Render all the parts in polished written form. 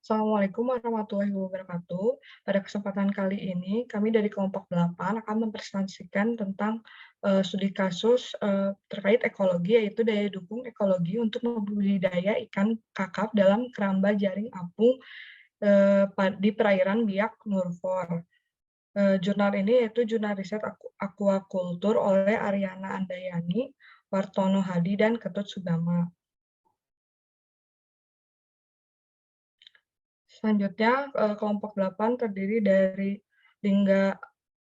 Assalamualaikum warahmatullahi wabarakatuh. Pada kesempatan kali ini, kami dari kelompok 8 akan mempresentasikan tentang studi kasus terkait ekologi, yaitu daya dukung ekologi untuk membudidaya ikan kakap dalam keramba jaring apung di perairan Biak Nurfor. Jurnal ini yaitu jurnal riset aquaculture oleh Ariana Andayani, Wartono Hadi, dan Ketut Sugama. Selanjutnya, kelompok 8 terdiri dari Lingga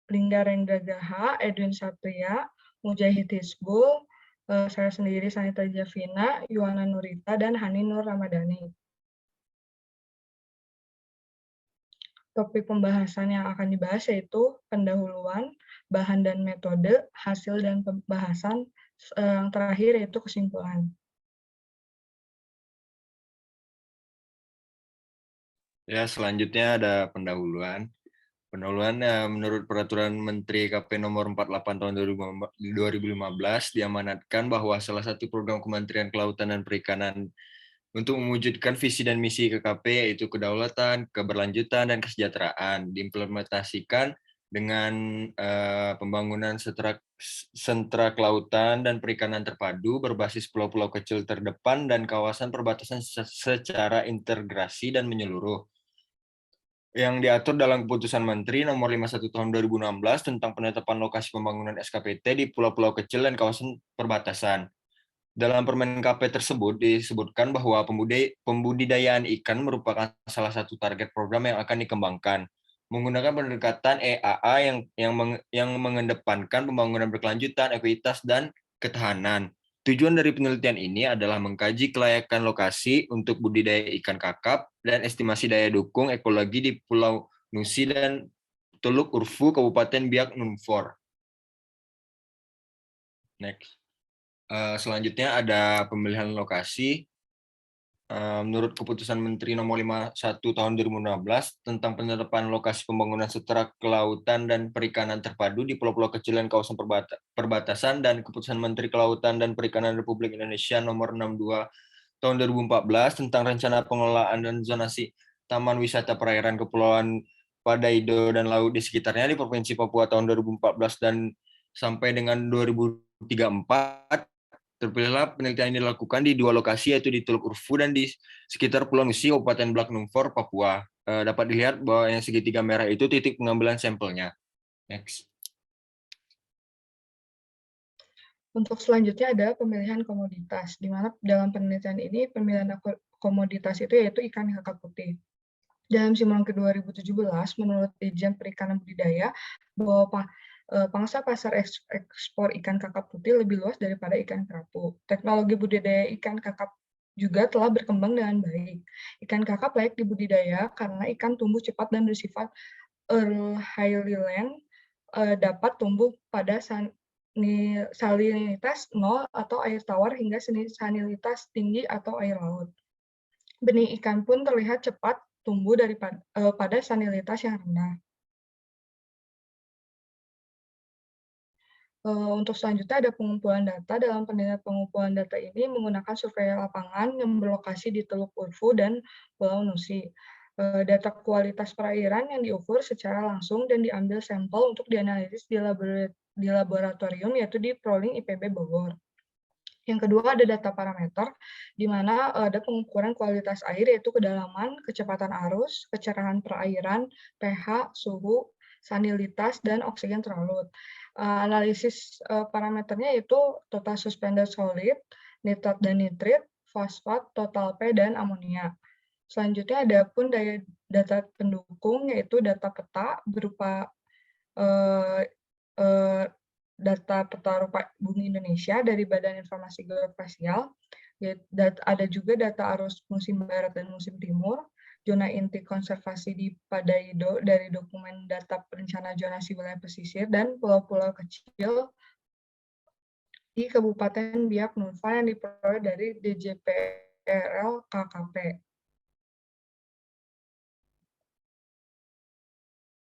Linggarengga Gaha, Edwin Satria, Mujahid Hizbul, saya sendiri Sanita Javina, Yuwana Nurita, dan Hani Nur Ramadhani. Topik pembahasan yang akan dibahas yaitu pendahuluan, bahan dan metode, hasil dan pembahasan, yang terakhir yaitu kesimpulan. Ya, selanjutnya ada pendahuluan. Pendahuluan menurut Peraturan Menteri KP Nomor 48 Tahun 2015 diamanatkan bahwa salah satu program Kementerian Kelautan dan Perikanan untuk mewujudkan visi dan misi KKP yaitu kedaulatan, keberlanjutan, dan kesejahteraan diimplementasikan dengan pembangunan sentra kelautan dan perikanan terpadu berbasis pulau-pulau kecil terdepan dan kawasan perbatasan secara integrasi dan menyeluruh, yang diatur dalam Keputusan Menteri Nomor 51 Tahun 2016 tentang penetapan lokasi pembangunan SKPT di pulau-pulau kecil dan kawasan perbatasan. Dalam Permen KP tersebut disebutkan bahwa pembudidayaan ikan merupakan salah satu target program yang akan dikembangkan menggunakan pendekatan EAA yang mengedepankan pembangunan berkelanjutan, ekuitas, dan ketahanan. Tujuan dari penelitian ini adalah mengkaji kelayakan lokasi untuk budidaya ikan kakap dan estimasi daya dukung ekologi di Pulau Nusi dan Teluk Urfu, Kabupaten Biak Numfor. Next. Selanjutnya ada pemilihan lokasi. Menurut Keputusan Menteri Nomor 51 Tahun 2016 tentang penetapan lokasi pembangunan sentra kelautan dan perikanan terpadu di pulau-pulau kecil dan kawasan perbatasan, dan Keputusan Menteri Kelautan dan Perikanan Republik Indonesia Nomor 62 Tahun 2014 tentang rencana pengelolaan dan zonasi Taman Wisata Perairan Kepulauan Padaido dan laut di sekitarnya di Provinsi Papua tahun 2014 dan sampai dengan 2034. Terpilihlah penelitian ini dilakukan di dua lokasi, yaitu di Teluk Urfu dan di sekitar Pulau Nusi, Kabupaten Biak Numfor, Papua. Dapat dilihat bahwa yang segitiga merah itu titik pengambilan sampelnya. Next. Untuk selanjutnya ada pemilihan komoditas, di mana dalam penelitian ini pemilihan komoditas itu yaitu ikan kakap putih. Dalam Simulasi 2017, menurut Dirjen Perikanan Budidaya, bahwa pangsa pasar ekspor ikan kakap putih lebih luas daripada ikan kerapu. Teknologi budidaya ikan kakap juga telah berkembang dengan baik. Ikan kakap layak dibudidaya karena ikan tumbuh cepat dan bersifat highly land, dapat tumbuh pada salinitas 0 atau air tawar hingga salinitas tinggi atau air laut. Benih ikan pun terlihat cepat tumbuh pada salinitas yang rendah. Untuk selanjutnya ada pengumpulan data. Dalam penelitian pengumpulan data ini menggunakan survei lapangan yang berlokasi di Teluk Urfu dan Pulau Nusi. Data kualitas perairan yang diukur secara langsung dan diambil sampel untuk dianalisis di laboratorium, yaitu di Proling IPB Bogor. Yang kedua ada data parameter, di mana ada pengukuran kualitas air, yaitu kedalaman, kecepatan arus, kecerahan perairan, pH, suhu, salinitas, dan oksigen terlalut. Analisis parameternya yaitu total suspended solid, nitrat dan nitrit, fosfat, total P, dan amonia. Selanjutnya ada pun data pendukung, yaitu data peta berupa data peta bumi Indonesia dari Badan Informasi Geospasial. Ada juga data arus musim barat dan musim timur, zona inti konservasi di Padaido dari dokumen data perencana zonasi wilayah pesisir, dan pulau-pulau kecil di Kabupaten Biak Numfor yang diperoleh dari DJPRL KKP.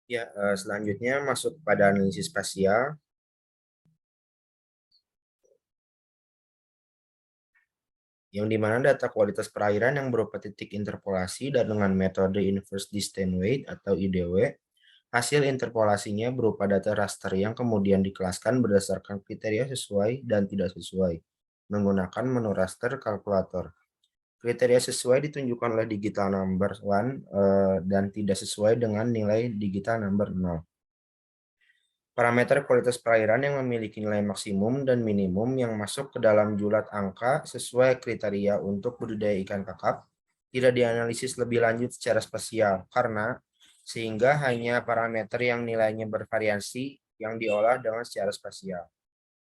Ya, selanjutnya masuk pada analisis spasial. yang dimana data kualitas perairan yang berupa titik interpolasi dan dengan metode Inverse Distance Weight atau IDW, hasil interpolasinya berupa data raster yang kemudian dikelaskan berdasarkan kriteria sesuai dan tidak sesuai menggunakan menu raster kalkulator. Kriteria sesuai ditunjukkan oleh digital number 1 dan tidak sesuai dengan nilai digital number 0. Parameter kualitas perairan yang memiliki nilai maksimum dan minimum yang masuk ke dalam julat angka sesuai kriteria untuk budidaya ikan kakap tidak dianalisis lebih lanjut secara spesial karena sehingga hanya parameter yang nilainya bervariasi yang diolah dengan secara spasial.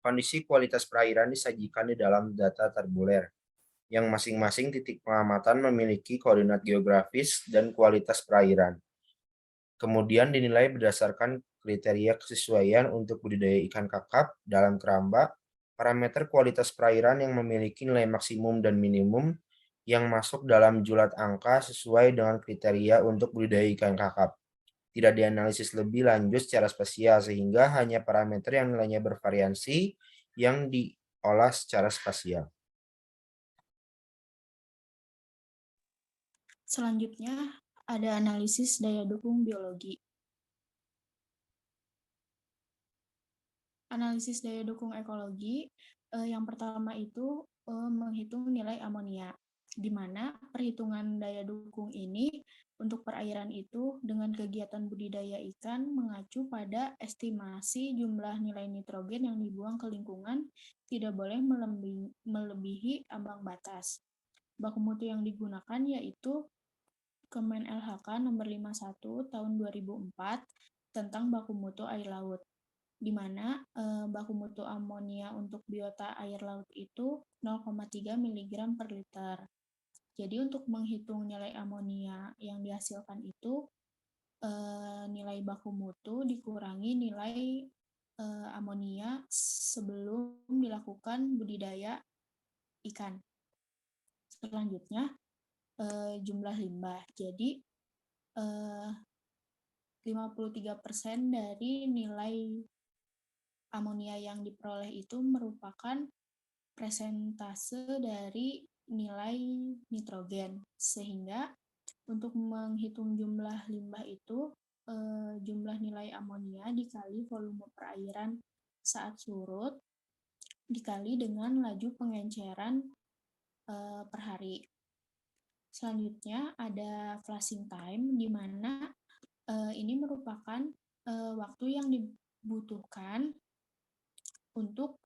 Kondisi kualitas perairan disajikan di dalam data tabuler yang masing-masing titik pengamatan memiliki koordinat geografis dan kualitas perairan. Kemudian dinilai berdasarkan kriteria kesesuaian untuk budidaya ikan kakap dalam keramba, parameter kualitas perairan yang memiliki nilai maksimum dan minimum yang masuk dalam julat angka sesuai dengan kriteria untuk budidaya ikan kakap. Tidak dianalisis lebih lanjut secara spasial sehingga hanya parameter yang nilainya bervariasi yang diolah secara spasial. Selanjutnya ada analisis daya dukung biologi. Analisis daya dukung ekologi, yang pertama itu menghitung nilai amonia, di mana perhitungan daya dukung ini untuk perairan itu dengan kegiatan budidaya ikan mengacu pada estimasi jumlah nilai nitrogen yang dibuang ke lingkungan tidak boleh melebihi ambang batas. Baku mutu yang digunakan yaitu Kemen LHK nomor 51 tahun 2004 tentang baku mutu air laut, di mana baku mutu amonia untuk biota air laut itu 0,3 mg per liter. Jadi untuk menghitung nilai amonia yang dihasilkan itu nilai baku mutu dikurangi nilai amonia sebelum dilakukan budidaya ikan. Selanjutnya jumlah limbah. Jadi 53% dari nilai amonia yang diperoleh itu merupakan persentase dari nilai nitrogen. Sehingga untuk menghitung jumlah limbah itu jumlah nilai amonia dikali volume perairan saat surut dikali dengan laju pengenceran per hari. Selanjutnya ada flushing time, di mana ini merupakan waktu yang dibutuhkan untuk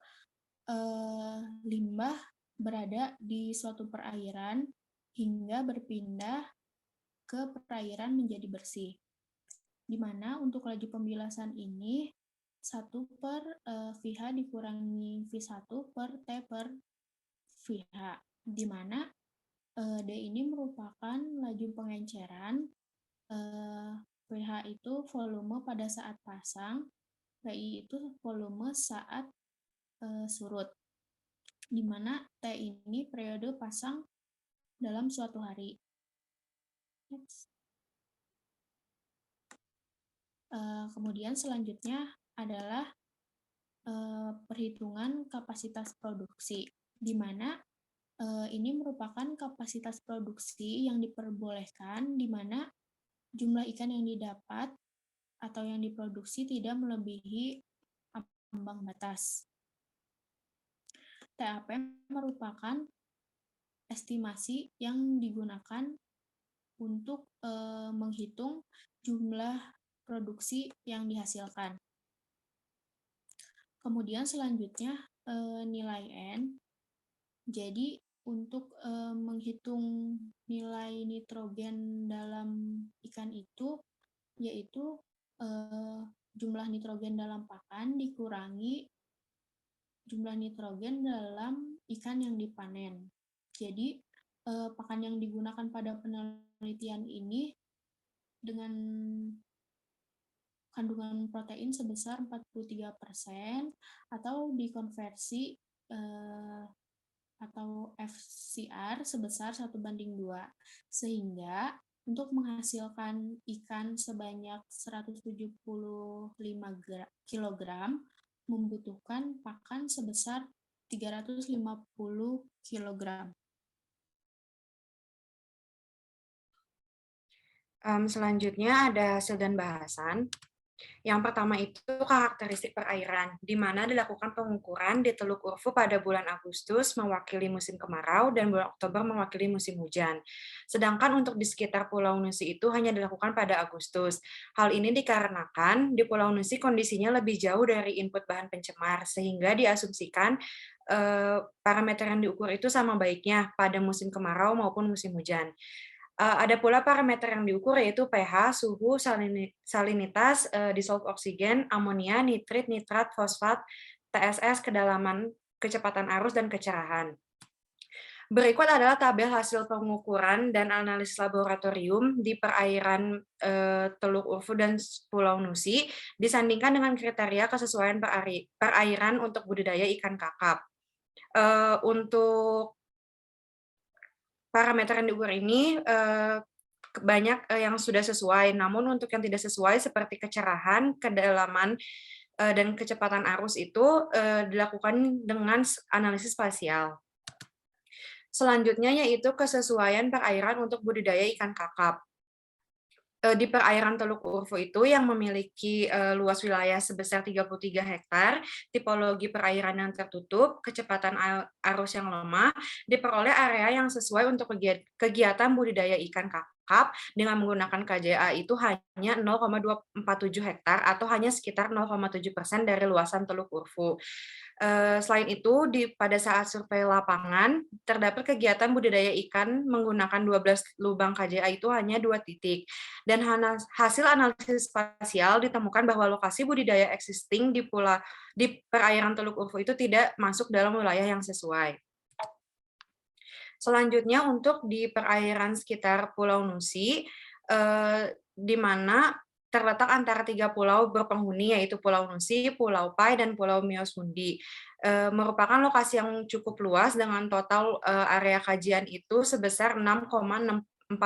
limbah berada di suatu perairan hingga berpindah ke perairan menjadi bersih. Di mana untuk laju pembilasan ini 1 per VH dikurangi V1 per T per VH, di mana D ini merupakan laju pengenceran, pH itu volume pada saat pasang, PI itu volume saat surut, di mana T ini periode pasang dalam suatu hari. Kemudian selanjutnya adalah perhitungan kapasitas produksi, di mana ini merupakan kapasitas produksi yang diperbolehkan di mana jumlah ikan yang didapat atau yang diproduksi tidak melebihi ambang batas. TAP merupakan estimasi yang digunakan untuk menghitung jumlah produksi yang dihasilkan. Kemudian selanjutnya nilai N. Jadi untuk menghitung nilai nitrogen dalam ikan itu yaitu jumlah nitrogen dalam pakan dikurangi jumlah nitrogen dalam ikan yang dipanen. Jadi pakan yang digunakan pada penelitian ini dengan kandungan protein sebesar 43% atau dikonversi atau FCR sebesar 1:2, sehingga untuk menghasilkan ikan sebanyak 175 kg membutuhkan pakan sebesar 350 kg. Selanjutnya ada hasil dan bahasan. Yang pertama itu karakteristik perairan, di mana dilakukan pengukuran di Teluk Urfu pada bulan Agustus mewakili musim kemarau dan bulan Oktober mewakili musim hujan. Sedangkan untuk di sekitar Pulau Nusi itu hanya dilakukan pada Agustus. Hal ini dikarenakan di Pulau Nusi kondisinya lebih jauh dari input bahan pencemar, sehingga diasumsikan parameter yang diukur itu sama baiknya pada musim kemarau maupun musim hujan. Ada pula parameter yang diukur yaitu pH, suhu, salinitas, dissolved oksigen, amonia, nitrit, nitrat, fosfat, TSS, kedalaman, kecepatan arus, dan kecerahan. Berikut adalah tabel hasil pengukuran dan analisis laboratorium di perairan Teluk Urfu dan Pulau Nusi disandingkan dengan kriteria kesesuaian perairan untuk budidaya ikan kakap. Untuk parameter yang diukur ini banyak yang sudah sesuai, namun untuk yang tidak sesuai seperti kecerahan, kedalaman, dan kecepatan arus itu dilakukan dengan analisis spasial. Selanjutnya yaitu kesesuaian perairan untuk budidaya ikan kakap. Di perairan Teluk Urfu itu yang memiliki luas wilayah sebesar 33 hektar, tipologi perairan yang tertutup, kecepatan arus yang lemah, diperoleh area yang sesuai untuk kegiatan budidaya ikan kakap dengan menggunakan KJA itu hanya 0,247 hektar atau hanya sekitar 0,7% dari luasan Teluk Urfu. Selain itu, pada saat survei lapangan, terdapat kegiatan budidaya ikan menggunakan 12 lubang KJA itu hanya 2 titik. Dan hasil analisis spasial ditemukan bahwa lokasi budidaya existing di perairan Teluk Urfu itu tidak masuk dalam wilayah yang sesuai. Selanjutnya untuk di perairan sekitar Pulau Nusi, di mana terletak antara 3 pulau berpenghuni, yaitu Pulau Nusi, Pulau Pai, dan Pulau Miosmundi. Merupakan lokasi yang cukup luas dengan total area kajian itu sebesar 6,43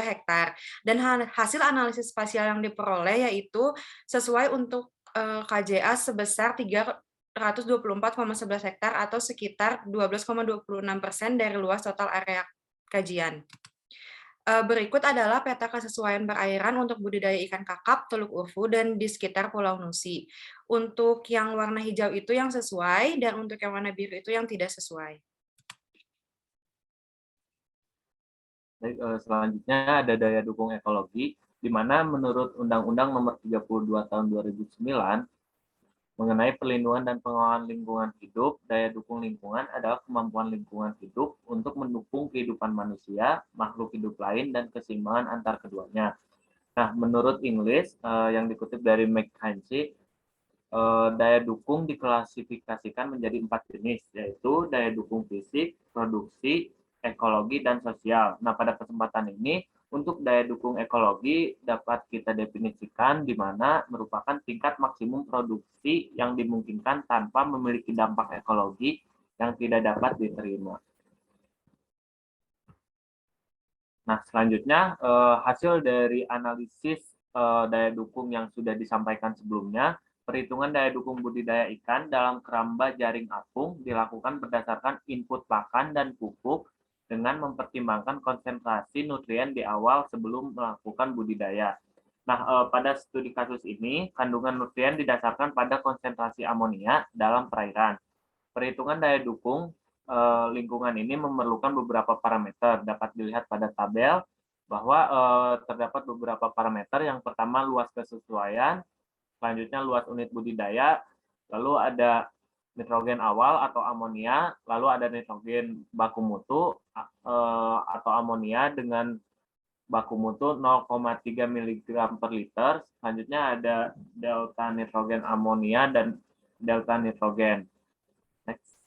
hektar. Dan hasil analisis spasial yang diperoleh yaitu sesuai untuk KJA sebesar 324,11 hektar atau sekitar 12,26% dari luas total area kajian. Berikut adalah peta kesesuaian perairan untuk budidaya ikan kakap Teluk Urfu dan di sekitar Pulau Nusi. Untuk yang warna hijau itu yang sesuai, dan untuk yang warna biru itu yang tidak sesuai. Baik, selanjutnya ada daya dukung ekologi, di mana menurut Undang-Undang Nomor 32 Tahun 2009 mengenai perlindungan dan pengelolaan lingkungan hidup, daya dukung lingkungan adalah kemampuan lingkungan hidup untuk mendukung kehidupan manusia, makhluk hidup lain, dan keseimbangan antar keduanya. Nah, menurut Inggris yang dikutip dari McKinsey, daya dukung diklasifikasikan menjadi 4 jenis, yaitu daya dukung fisik, produksi, ekologi, dan sosial. Nah, pada kesempatan ini, untuk daya dukung ekologi dapat kita definisikan di mana merupakan tingkat maksimum produksi yang dimungkinkan tanpa memiliki dampak ekologi yang tidak dapat diterima. Nah, selanjutnya hasil dari analisis daya dukung yang sudah disampaikan sebelumnya, perhitungan daya dukung budidaya ikan dalam keramba jaring apung dilakukan berdasarkan input pakan dan pupuk dengan mempertimbangkan konsentrasi nutrien di awal sebelum melakukan budidaya. Nah, pada studi kasus ini, kandungan nutrien didasarkan pada konsentrasi amonia dalam perairan. Perhitungan daya dukung lingkungan ini memerlukan beberapa parameter. Dapat dilihat pada tabel bahwa terdapat beberapa parameter. Yang pertama, luas kesesuaian, selanjutnya luas unit budidaya, lalu ada nitrogen awal atau amonia, lalu ada nitrogen baku mutu atau amonia dengan baku mutu 0,3 mg per liter. Selanjutnya ada delta nitrogen amonia dan delta nitrogen. Next.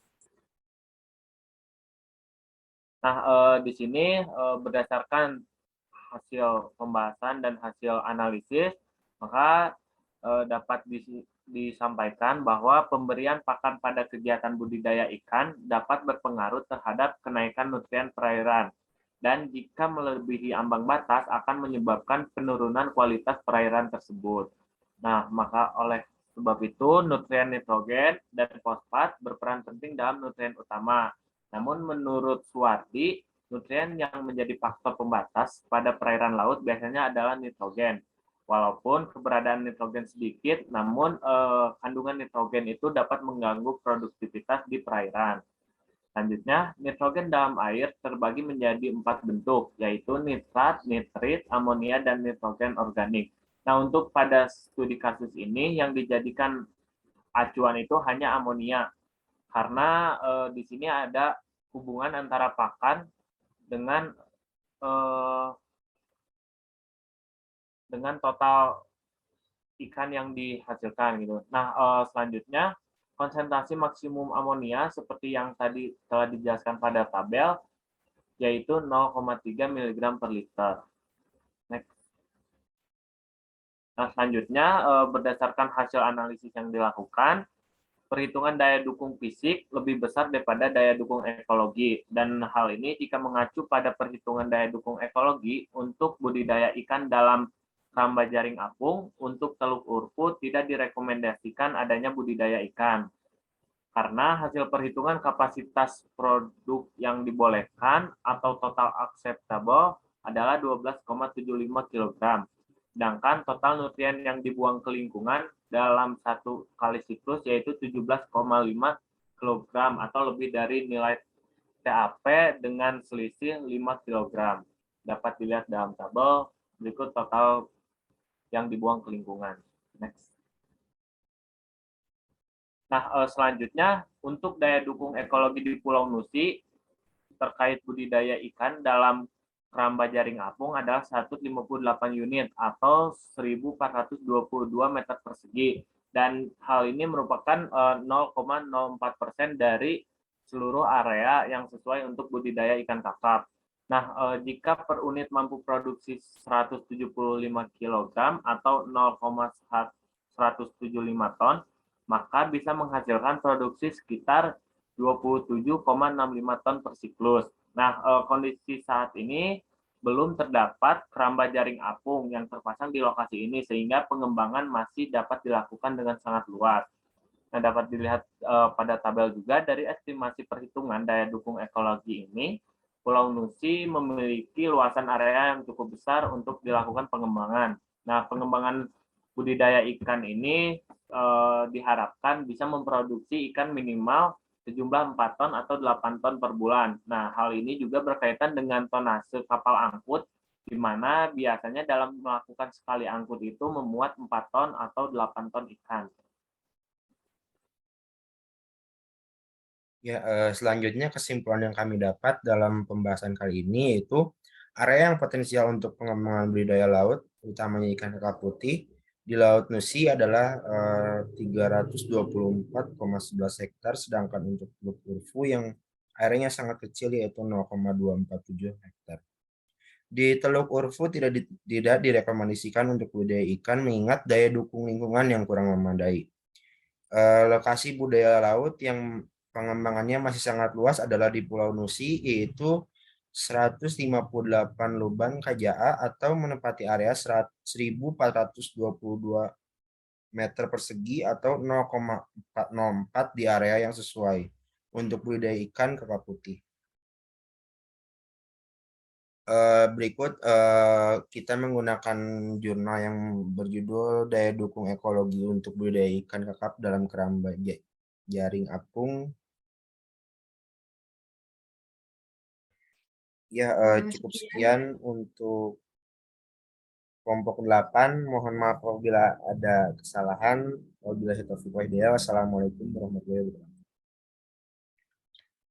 Nah, di sini berdasarkan hasil pembahasan dan hasil analisis, maka dapat disampaikan bahwa pemberian pakan pada kegiatan budidaya ikan dapat berpengaruh terhadap kenaikan nutrien perairan, dan jika melebihi ambang batas akan menyebabkan penurunan kualitas perairan tersebut. Nah, maka oleh sebab itu nutrien nitrogen dan fosfat berperan penting dalam nutrien utama. Namun menurut Suwardi, Nutrien yang menjadi faktor pembatas pada perairan laut biasanya adalah nitrogen. Walaupun keberadaan nitrogen sedikit, namun kandungan nitrogen itu dapat mengganggu produktivitas di perairan. Selanjutnya, nitrogen dalam air terbagi menjadi 4 bentuk, yaitu nitrat, nitrit, amonia, dan nitrogen organik. Nah, untuk pada studi kasus ini yang dijadikan acuan itu hanya amonia, karena di sini ada hubungan antara pakan dengan total ikan yang dihasilkan gitu. Nah, selanjutnya konsentrasi maksimum amonia seperti yang tadi telah dijelaskan pada tabel yaitu 0,3 mg per liter. Next. Nah, selanjutnya berdasarkan hasil analisis yang dilakukan, perhitungan daya dukung fisik lebih besar daripada daya dukung ekologi. Dan hal ini jika mengacu pada perhitungan daya dukung ekologi untuk budidaya ikan dalam keramba jaring apung, untuk Teluk Urfu tidak direkomendasikan adanya budidaya ikan. Karena hasil perhitungan kapasitas produk yang dibolehkan atau total acceptable adalah 12,75 kg. Sedangkan total nutrien yang dibuang ke lingkungan dalam satu kali siklus yaitu 17,5 kg atau lebih dari nilai TAP dengan selisih 5 kg. Dapat dilihat dalam tabel berikut total yang dibuang ke lingkungan. Next. Nah, selanjutnya untuk daya dukung ekologi di Pulau Nusi terkait budidaya ikan dalam keramba jaring apung adalah 158 unit atau 1.422 meter persegi. Dan hal ini merupakan 0,04% dari seluruh area yang sesuai untuk budidaya ikan kakap. Nah, jika per unit mampu produksi 175 kg atau 0,175 ton, maka bisa menghasilkan produksi sekitar 27,65 ton per siklus. Nah, kondisi saat ini belum terdapat keramba jaring apung yang terpasang di lokasi ini, sehingga pengembangan masih dapat dilakukan dengan sangat luas. Nah, dapat dilihat pada tabel juga dari estimasi perhitungan daya dukung ekologi ini, Pulau Nusi memiliki luasan area yang cukup besar untuk dilakukan pengembangan. Nah, pengembangan budidaya ikan ini diharapkan bisa memproduksi ikan minimal sejumlah 4 ton atau 8 ton per bulan. Nah, hal ini juga berkaitan dengan tonase kapal angkut, di mana biasanya dalam melakukan sekali angkut itu memuat 4 ton atau 8 ton ikan. Ya, selanjutnya kesimpulan yang kami dapat dalam pembahasan kali ini yaitu area yang potensial untuk pengembangan budidaya laut, utamanya ikan kakap putih, di Laut Nusi adalah 324,11 hektar, sedangkan untuk Teluk Urfu yang airnya sangat kecil yaitu 0,247 hektar. Di Teluk Urfu tidak direkomendasikan untuk budidaya ikan mengingat daya dukung lingkungan yang kurang memadai. Lokasi budaya laut yang pengembangannya masih sangat luas adalah di Pulau Nusi, yaitu 158 lubang KJA atau menempati area 1.422 meter persegi atau 0,404 di area yang sesuai untuk budidaya ikan kakap putih. Berikut kita menggunakan jurnal yang berjudul Daya Dukung Ekologi untuk Budidaya Ikan Kakap dalam Keramba Jaring Apung. Ya, cukup sekian untuk kelompok 8. Mohon maaf apabila ada kesalahan. Wabillahi taufiq wal hidayah. Wassalamualaikum warahmatullahi wabarakatuh.